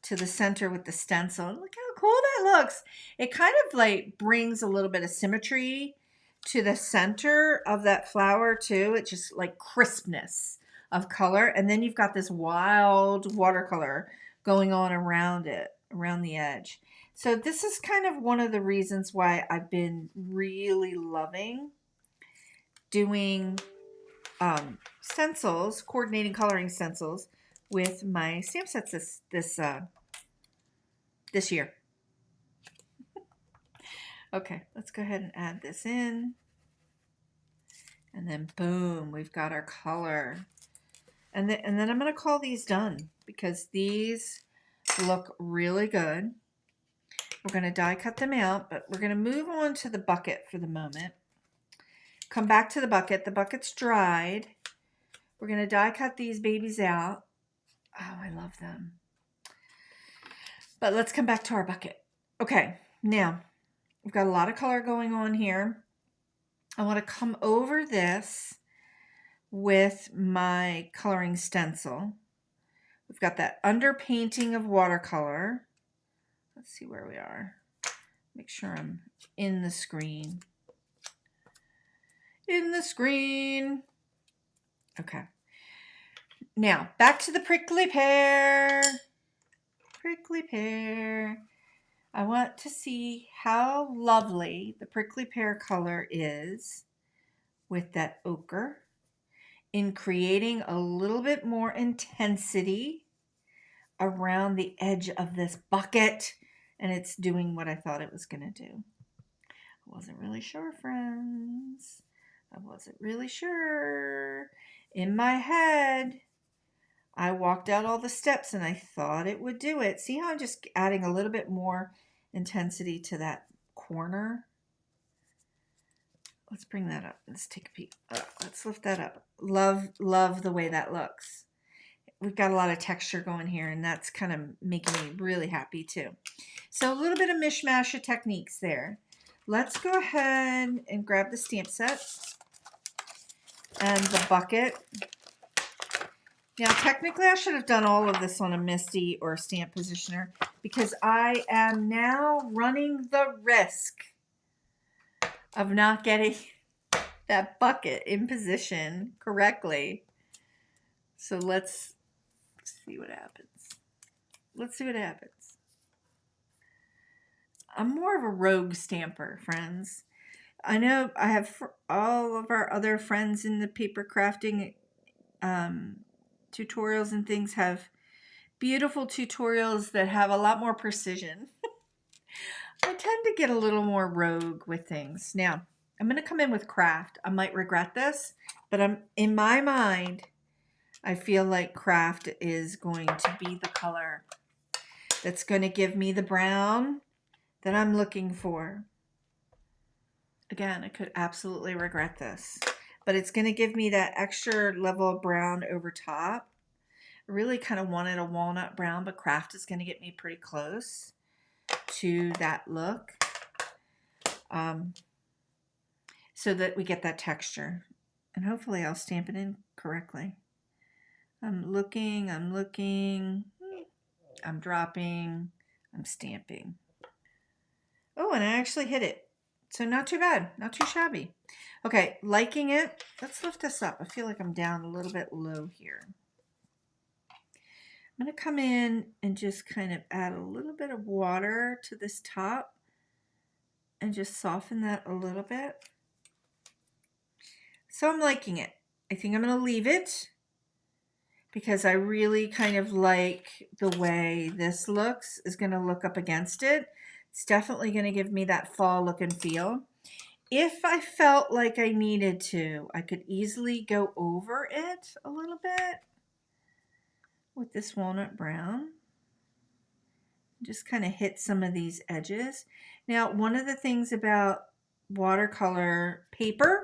to the center with the stencil. Look how cool that looks. It kind of like brings a little bit of symmetry to the center of that flower too. It's just like crispness of color. And then you've got this wild watercolor going on around it, around the edge. So this is kind of one of the reasons why I've been really loving doing stencils, coordinating coloring stencils with my stamp sets this year. Okay, let's go ahead and add this in. And then boom, we've got our color. And then I'm going to call these done because these look really good. We're going to die cut them out, but we're going to move on to the bucket for the moment. Come back to the bucket. The bucket's dried. We're going to die cut these babies out. Oh, I love them. But let's come back to our bucket. Okay, now we've got a lot of color going on here. I want to come over this with my coloring stencil. We've got that underpainting of watercolor. Let's see where we are. Make sure I'm in the screen. In the screen. Okay. Now, back to the prickly pear. Prickly pear. I want to see how lovely the prickly pear color is with that ochre in creating a little bit more intensity around the edge of this bucket. And it's doing what I thought it was going to do. I wasn't really sure, friends. I wasn't really sure. In my head, I walked out all the steps and I thought it would do it. See how I'm just adding a little bit more intensity to that corner? Let's bring that up. Let's take a peek. Let's lift that up. Love the way that looks. We've got a lot of texture going here, and that's kind of making me really happy too. So a little bit of mishmash of techniques there. Let's go ahead and grab the stamp set and the bucket. Now, technically, I should have done all of this on a MISTI or a stamp positioner because I am now running the risk of not getting that bucket in position correctly. So let's see what happens. Let's see what happens. I'm more of a rogue stamper, friends. I know I have all of our other friends in the paper crafting tutorials and things have beautiful tutorials that have a lot more precision. I tend to get a little more rogue with things. Now, I'm going to come in with Kraft. I might regret this, but in my mind, I feel like Kraft is going to be the color that's going to give me the brown that I'm looking for. Again, I could absolutely regret this, but it's going to give me that extra level of brown over top. I really kind of wanted a walnut brown, but Kraft is going to get me pretty close to that look, so that we get that texture. And hopefully I'll stamp it in correctly. I'm looking, I'm dropping, I'm stamping. Oh, and I actually hit it. So not too bad, not too shabby. Okay, liking it. Let's lift this up. I feel like I'm down a little bit low here. I'm going to come in and just kind of add a little bit of water to this top and just soften that a little bit. So I'm liking it. I think I'm going to leave it because I really kind of like the way this looks is going to look up against it. It's definitely going to give me that fall look and feel. If I felt like I needed to, I could easily go over it a little bit with this walnut brown. Just kind of hit some of these edges. Now, one of the things about watercolor paper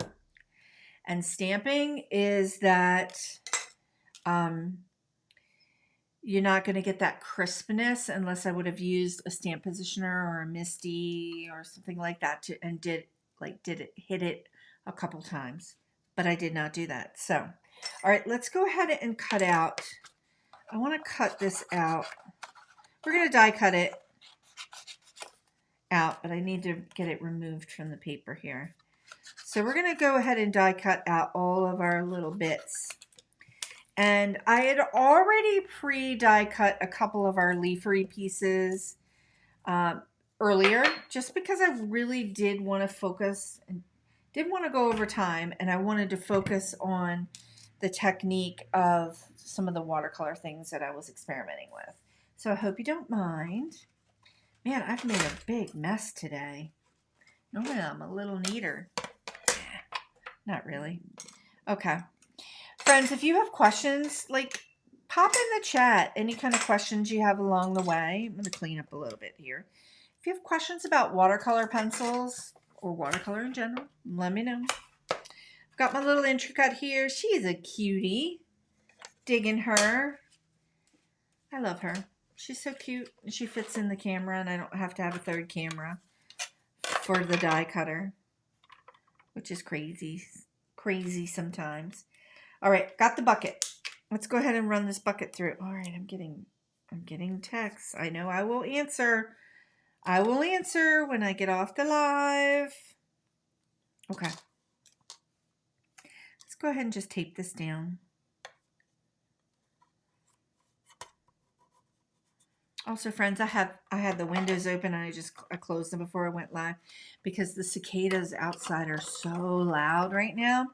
and stamping is that you're not going to get that crispness unless I would have used a stamp positioner or a Misty or something like that hit it a couple times, but I did not do that. So, all right, let's go ahead and cut out. I want to cut this out. We're going to die cut it out, but I need to get it removed from the paper here. So we're going to go ahead and die cut out all of our little bits. And I had already pre-die cut a couple of our leafery pieces earlier, just because I really did want to focus and didn't want to go over time, and I wanted to focus on the technique of some of the watercolor things that I was experimenting with. So I hope you don't mind. Man, I've made a big mess today. Normally I'm a little neater. Not really. Okay. Friends, if you have questions, pop in the chat any kind of questions you have along the way. I'm going to clean up a little bit here. If you have questions about watercolor pencils or watercolor in general, let me know. I've got my little intricate here. She's a cutie. Digging her. I love her. She's so cute. She fits in the camera, and I don't have to have a third camera for the die cutter, which is crazy sometimes. All right, got the bucket. Let's go ahead and run this bucket through. All right, I'm getting texts. I know I will answer. I will answer when I get off the live. Okay. Let's go ahead and just tape this down. Also, friends, I had the windows open, and I closed them before I went live because the cicadas outside are so loud right now.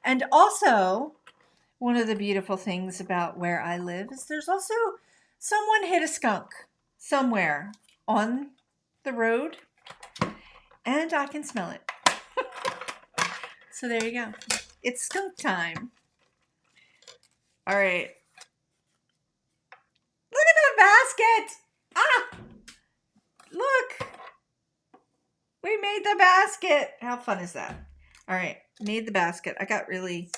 And also, one of the beautiful things about where I live is there's also someone hit a skunk somewhere on the road, and I can smell it. So there you go. It's skunk time. All right. Look at that basket. Ah, look. We made the basket. How fun is that? All right, made the basket. I got really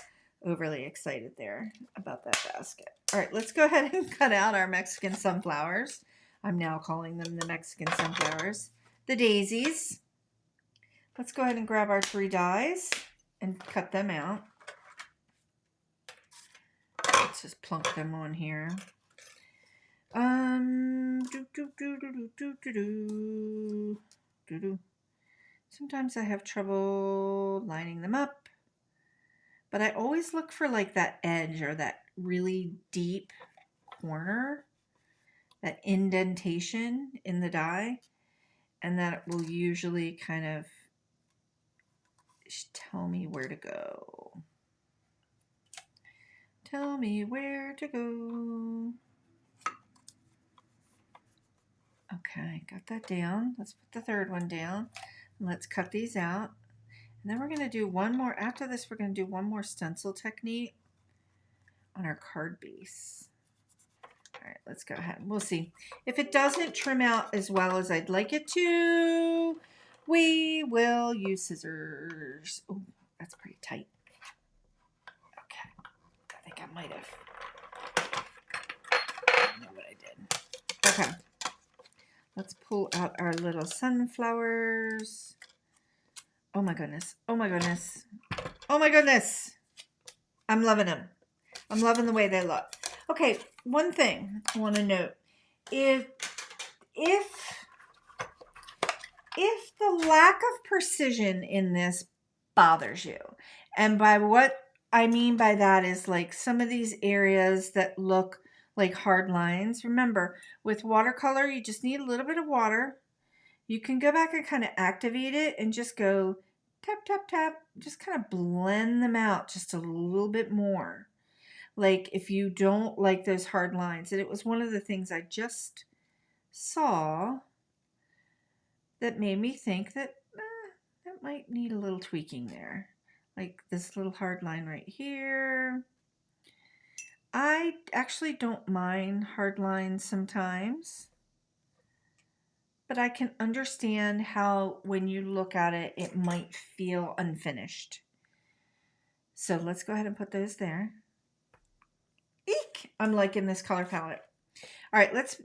overly excited there about that basket. All right, let's go ahead and cut out our Mexican sunflowers. I'm now calling them the Mexican sunflowers. The daisies. Let's go ahead and grab our 3 dies and cut them out. Let's just plunk them on here. Sometimes I have trouble lining them up, but I always look for that edge or that really deep corner, that indentation in the die, and that will usually kind of tell me where to go. Tell me where to go. Okay, got that down. Let's put the 3rd one down. Let's cut these out. And then we're going to do one more. After this, we're going to do one more stencil technique on our card base. All right, let's go ahead. We'll see. If it doesn't trim out as well as I'd like it to, we will use scissors. Oh, that's pretty tight. I might have. I don't know what I did. Okay. Let's pull out our little sunflowers. Oh my goodness. Oh my goodness. Oh my goodness. I'm loving them. I'm loving the way they look. Okay, one thing I want to note. If the lack of precision in this bothers you, and by what I mean by that is like some of these areas that look like hard lines. Remember, with watercolor, you just need a little bit of water. You can go back and kind of activate it and just go tap, tap, tap. Just kind of blend them out just a little bit more. Like if you don't like those hard lines. And it was one of the things I just saw that made me think that that might need a little tweaking there. Like this little hard line right here. I actually don't mind hard lines sometimes, but I can understand how when you look at it, it might feel unfinished. So let's go ahead and put those there. Eek! I'm liking this color palette. All right, let's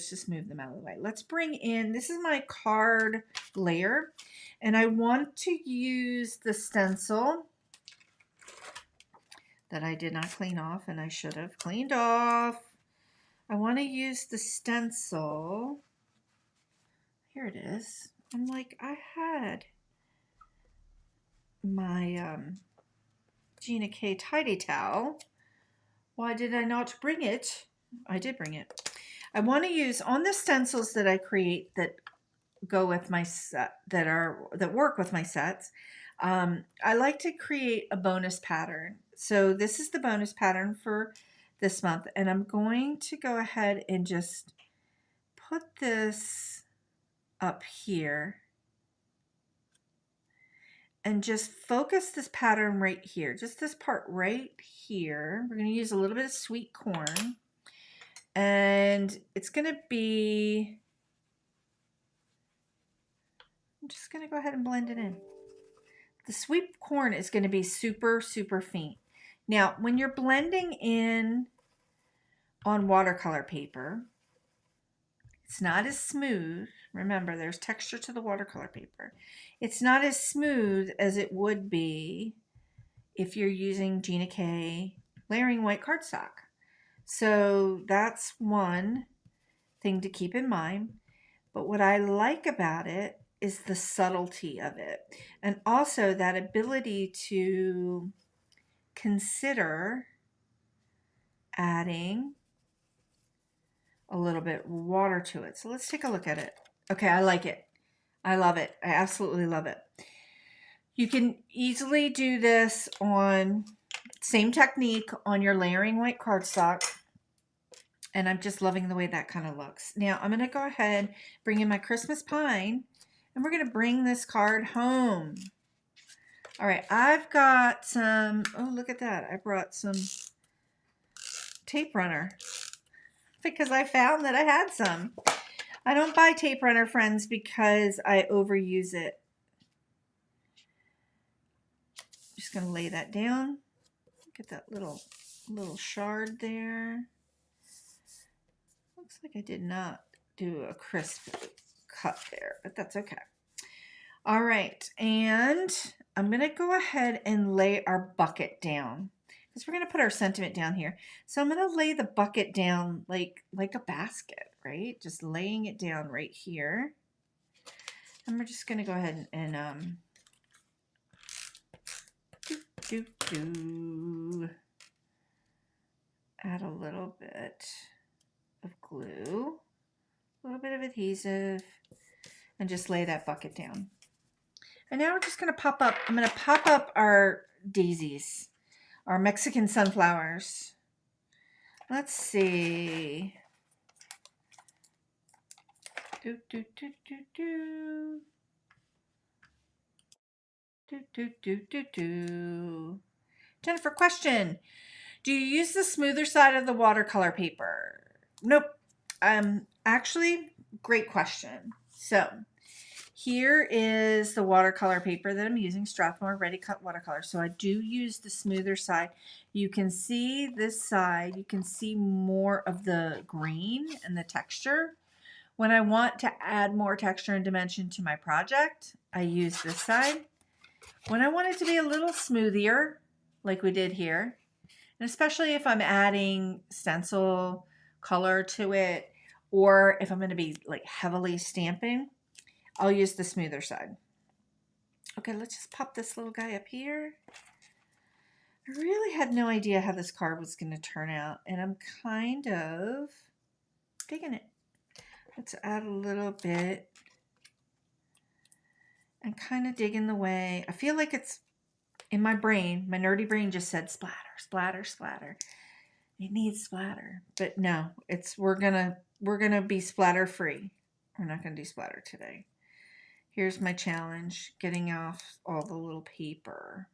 just move them out of the way. Let's bring in, this is my card layer, and I want to use the stencil that I did not clean off, and I should have cleaned off. I want to use the stencil. Here it is. I'm like, I had my Gina K tidy towel. Why did I not bring it? I did bring it. I want to use on the stencils that I create that go with my set, that work with my sets. I like to create a bonus pattern. So this is the bonus pattern for this month, and I'm going to go ahead and just put this up here and just focus this pattern right here, just this part right here. We're going to use a little bit of sweet corn, and it's going to be, I'm just going to go ahead and blend it in. The sweet corn is going to be super, super faint. Now, when you're blending in on watercolor paper, it's not as smooth. Remember, there's texture to the watercolor paper. It's not as smooth as it would be if you're using Gina K layering white cardstock. So that's one thing to keep in mind. But what I like about it is the subtlety of it, and also that ability to consider adding a little bit water to it. So let's take a look at it. Okay, I like it. I love it. I absolutely love it. You can easily do this on same technique on your layering white cardstock. And I'm just loving the way that kind of looks. Now I'm going to go ahead, bring in my Christmas pine, and we're going to bring this card home. All right, I've got some, oh, look at that. I brought some tape runner because I found that I had some. I don't buy tape runner, friends, because I overuse it. Just going to lay that down. Get that little shard there. Looks like I did not do a crisp cut there, but that's okay. All right, and I'm going to go ahead and lay our bucket down because we're going to put our sentiment down here. So I'm going to lay the bucket down like a basket, right? Just laying it down right here. And we're just going to go ahead and add a little bit of glue, a little bit of adhesive, and just lay that bucket down. And now we're just going to pop up, I'm going to pop up our daisies, our Mexican sunflowers. Let's see. Jennifer, question. Do you use the smoother side of the watercolor paper? Nope. Actually, great question. So Here is the watercolor paper that I'm using, Strathmore Ready Cut Watercolor. So I do use the smoother side. You can see this side, you can see more of the green and the texture. When I want to add more texture and dimension to my project, I use this side. When I want it to be a little smoother, like we did here, and especially if I'm adding stencil color to it, or if I'm going to be like heavily stamping, I'll use the smoother side. Okay, let's just pop this little guy up here. I really had no idea how this card was going to turn out, and I'm kind of digging it. Let's add a little bit and kind of dig in the way. I feel like it's in my brain, my nerdy brain just said splatter, splatter, splatter. It needs splatter, but no, we're gonna be splatter free. We're not gonna do splatter today. Here's my challenge, getting off all the little paper.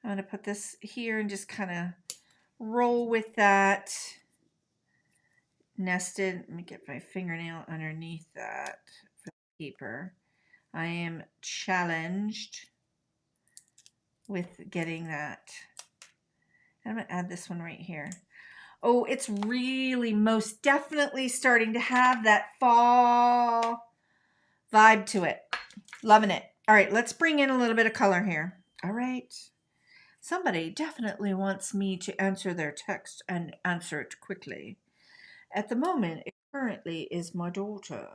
I'm gonna put this here and just kind of roll with that. Nested, let me get my fingernail underneath that for the paper. I am challenged with getting that. I'm going to add this one right here. Oh, it's really most definitely starting to have that fall vibe to it. Loving it. All right, let's bring in a little bit of color here. All right. Somebody definitely wants me to answer their text and answer it quickly. At the moment, it currently is my daughter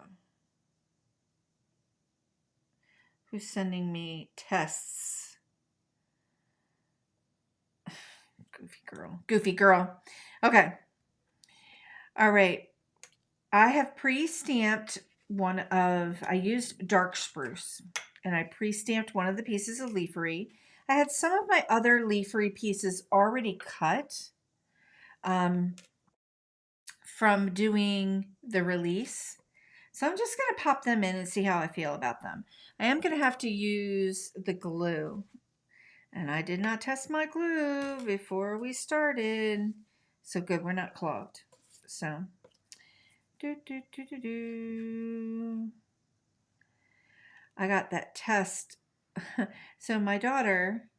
who's sending me tests. Goofy girl. Goofy girl. Okay. All right. I have pre-stamped I used dark spruce, and I pre-stamped one of the pieces of leafery. I had some of my other leafery pieces already cut from doing the release. So I'm just going to pop them in and see how I feel about them. I am going to have to use the glue. And I did not test my glue before we started. So good, we're not clogged. So, I got that test. So my daughter,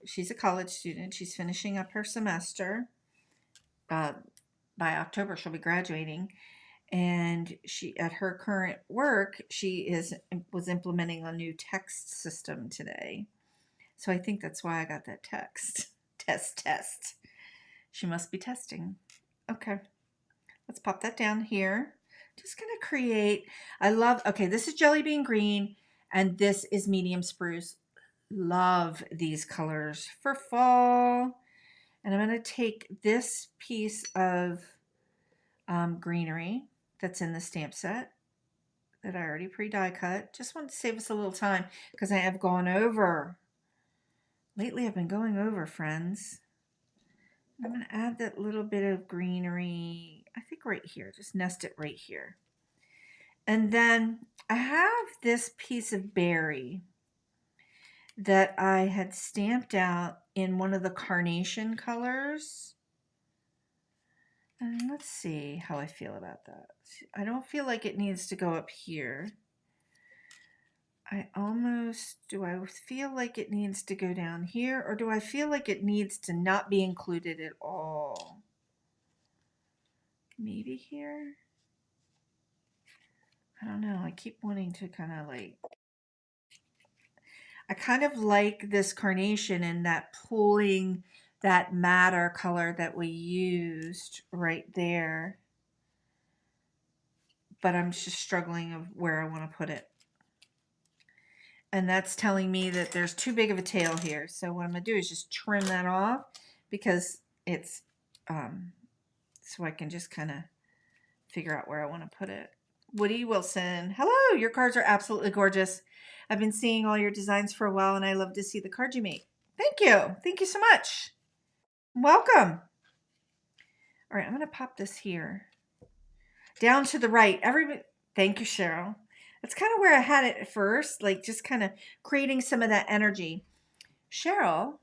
she's a college student. She's finishing up her semester. By October, she'll be graduating. And at her current work, she was implementing a new text system today. So I think that's why I got that text. Test. She must be testing. Okay. Let's pop that down here. Just going to create, okay, this is Jelly Bean Green, and this is Medium Spruce. Love these colors for fall. And I'm going to take this piece of greenery that's in the stamp set that I already pre-die cut. Just want to save us a little time because I have gone over. Lately I've been going over, friends. I'm going to add that little bit of greenery, I think right here. Just nest it right here. And then I have this piece of berry that I had stamped out in one of the carnation colors. And let's see how I feel about that. I don't feel like it needs to go up here. Do I feel like it needs to go down here, or do I feel like it needs to not be included at all? Maybe here? I don't know. I keep wanting to kind of I kind of like this carnation and that pulling that madder color that we used right there. But I'm just struggling of where I want to put it. And that's telling me that there's too big of a tail here. So what I'm going to do is just trim that off because it's, so I can just kind of figure out where I want to put it. Woody Wilson, hello, your cards are absolutely gorgeous. I've been seeing all your designs for a while and I love to see the cards you make. Thank you. Thank you so much. Welcome. All right, I'm going to pop this here. Down to the right. Thank you, Cheryl. That's kind of where I had it at first, like just kind of creating some of that energy. Cheryl,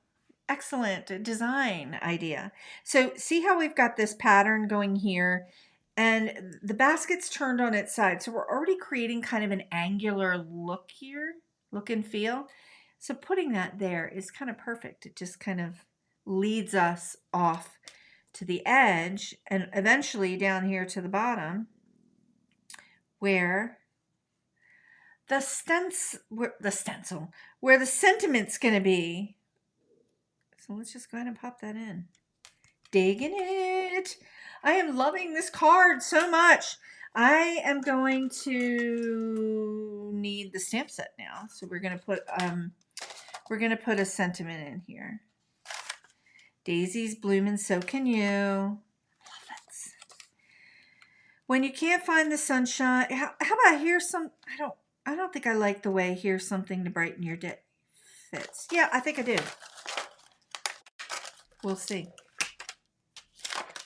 excellent design idea. So see how we've got this pattern going here And the basket's turned on its side. So we're already creating kind of an angular look here, look and feel. So putting that there is kind of perfect. It just kind of leads us off to the edge and eventually down here to the bottom where the stencil, where the sentiment's going to be. So let's just go ahead and pop that in. Digging it. I am loving this card so much. I am going to need the stamp set now. So we're going to put a sentiment in here. Daisies bloom and so can you. I love it. When you can't find the sunshine, how about here's some, I don't think I like the way here's something to brighten your day fits. Yeah, I think I do. We'll see.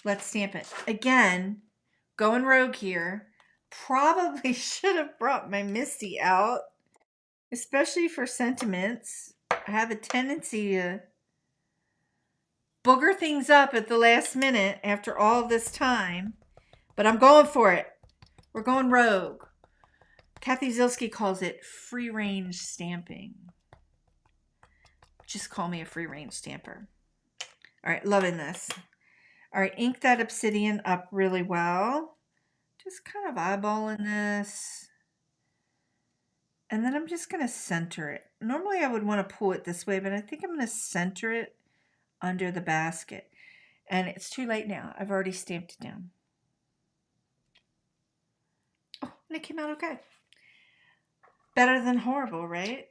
Let's stamp it. Again, going rogue here. Probably should have brought my Misty out, especially for sentiments. I have a tendency to booger things up at the last minute after all this time, but I'm going for it. We're going rogue. Kathy Zilski calls it free range stamping. Just call me a free range stamper. All right, loving this. All right, ink that obsidian up really well. Just kind of eyeballing this. And then I'm just going to center it. Normally I would want to pull it this way, but I think I'm going to center it under the basket. And it's too late now. I've already stamped it down. Oh, and it came out okay. Better than horrible, right?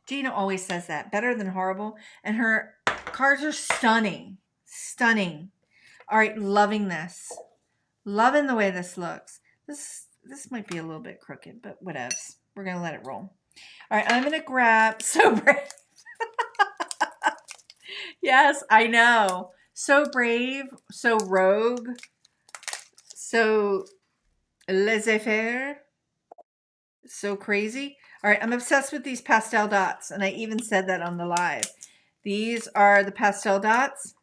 Gina always says that. Better than horrible. And her cards are stunning. Stunning. All right, loving this. Loving the way this looks. This might be a little bit crooked, but whatevs. We're going to let it roll. All right, I'm going to grab So Brave. Yes, I know. So brave, so rogue, so laissez-faire, so crazy. All right, I'm obsessed with these pastel dots, and I even said that on the live. These are the pastel dots.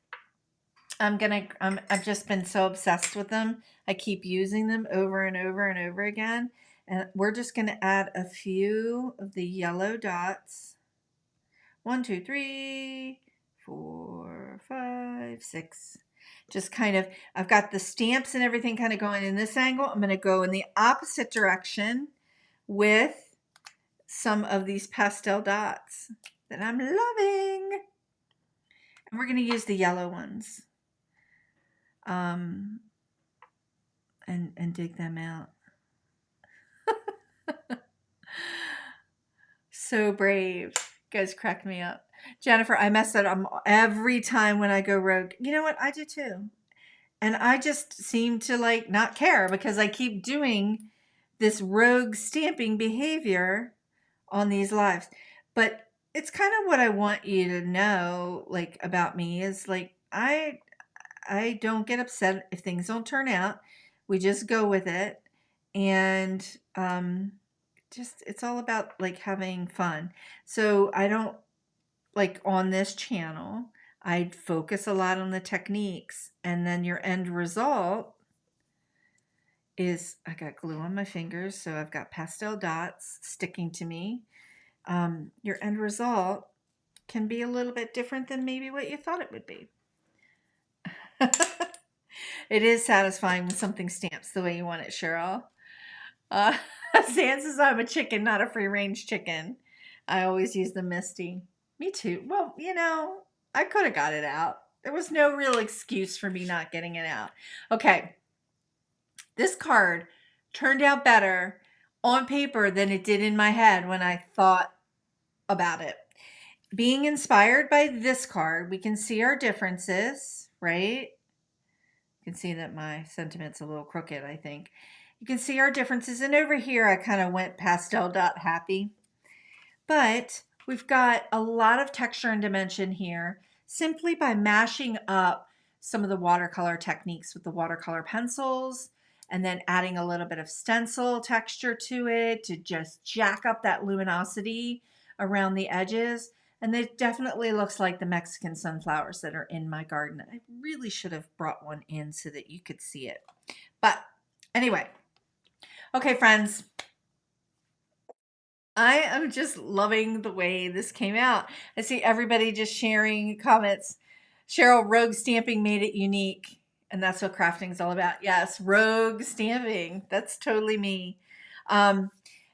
I've just been so obsessed with them. I keep using them over and over and over again. And we're just going to add a few of the yellow dots. 1, 2, 3, 4, 5, 6. Just kind of, I've got the stamps and everything kind of going in this angle. I'm going to go in the opposite direction with some of these pastel dots that I'm loving. And we're going to use the yellow ones. And dig them out. So brave. You guys crack me up. Jennifer, I mess that up every time when I go rogue. You know what? I do too. And I just seem to like not care because I keep doing this rogue stamping behavior on these lives. But it's kind of what I want you to know, like, about me is like, I don't get upset if things don't turn out. We just go with it. And just, it's all about like having fun. So I don't, like on this channel, I'd focus a lot on the techniques, and then your end result is, I got glue on my fingers, so I've got pastel dots sticking to me. Your end result can be a little bit different than maybe what you thought it would be. It is satisfying when something stamps the way you want it, Cheryl. Stan says I'm a chicken, not a free-range chicken. I always use the Misty. Me too. Well, you know, I could have got it out. There was no real excuse for me not getting it out. Okay. This card turned out better on paper than it did in my head when I thought about it. Being inspired by this card, we can see our differences, right? You can see that my sentiment's a little crooked, I think. You can see our differences. And over here, I kind of went pastel dot happy. But we've got a lot of texture and dimension here simply by mashing up some of the watercolor techniques with the watercolor pencils and then adding a little bit of stencil texture to it to just jack up that luminosity around the edges. And it definitely looks like the Mexican sunflowers that are in my garden. I really should have brought one in so that you could see it. But anyway, okay, friends, I am just loving the way this came out. I see everybody just sharing comments. Cheryl, rogue stamping made it unique. And that's what crafting is all about. Yes, rogue stamping. That's totally me. Um,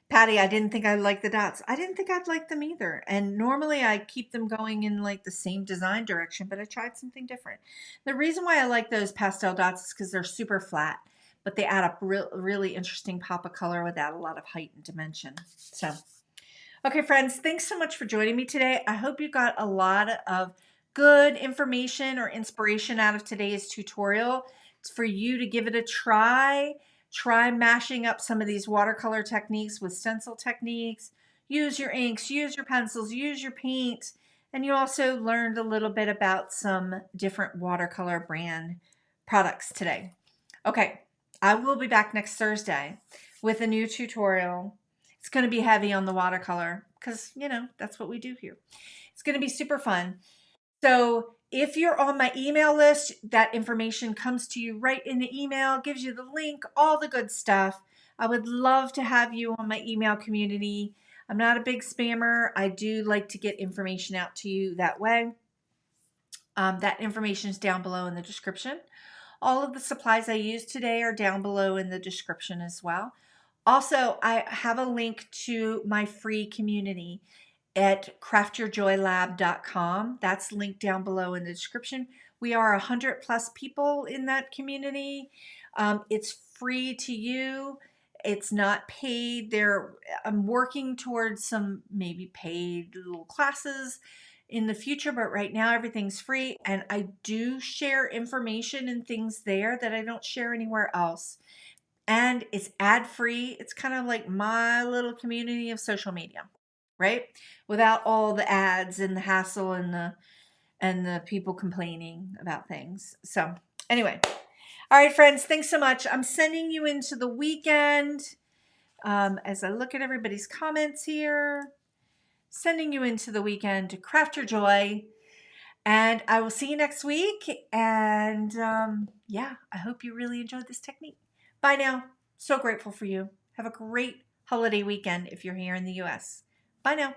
Patty, I didn't think I'd like the dots. I didn't think I'd like them either. And normally I keep them going in like the same design direction, but I tried something different. The reason why I like those pastel dots is because they're super flat, but they add a really interesting pop of color without a lot of height and dimension. So, okay, friends, thanks so much for joining me today. I hope you got a lot of good information or inspiration out of today's tutorial. It's for you to give it a try. Try mashing up some of these watercolor techniques with stencil techniques. Use your inks, use your pencils, use your paint. And you also learned a little bit about some different watercolor brand products today. Okay, I will be back next Thursday with a new tutorial. It's going to be heavy on the watercolor because, you know, that's what we do here. It's going to be super fun. So if you're on my email list, that information comes to you right in the email, gives you the link, all the good stuff. I would love to have you on my email community. I'm not a big spammer. I do like to get information out to you that way. That information is down below in the description. All of the supplies I used today are down below in the description as well. Also, I have a link to my free community at craftyourjoylab.com. That's linked down below in the description. We are 100 plus people in that community. It's free to you. It's not paid. I'm working towards some maybe paid little classes in the future, but right now everything's free. And I do share information and things there that I don't share anywhere else. And it's ad free. It's kind of like my little community of social media, right? Without all the ads and the hassle and the people complaining about things. So anyway, all right, friends, thanks so much. I'm sending you into the weekend. As I look at everybody's comments here, sending you into the weekend to craft your joy. And I will see you next week. And yeah, I hope you really enjoyed this technique. Bye now. So grateful for you. Have a great holiday weekend if you're here in the US. Bye now.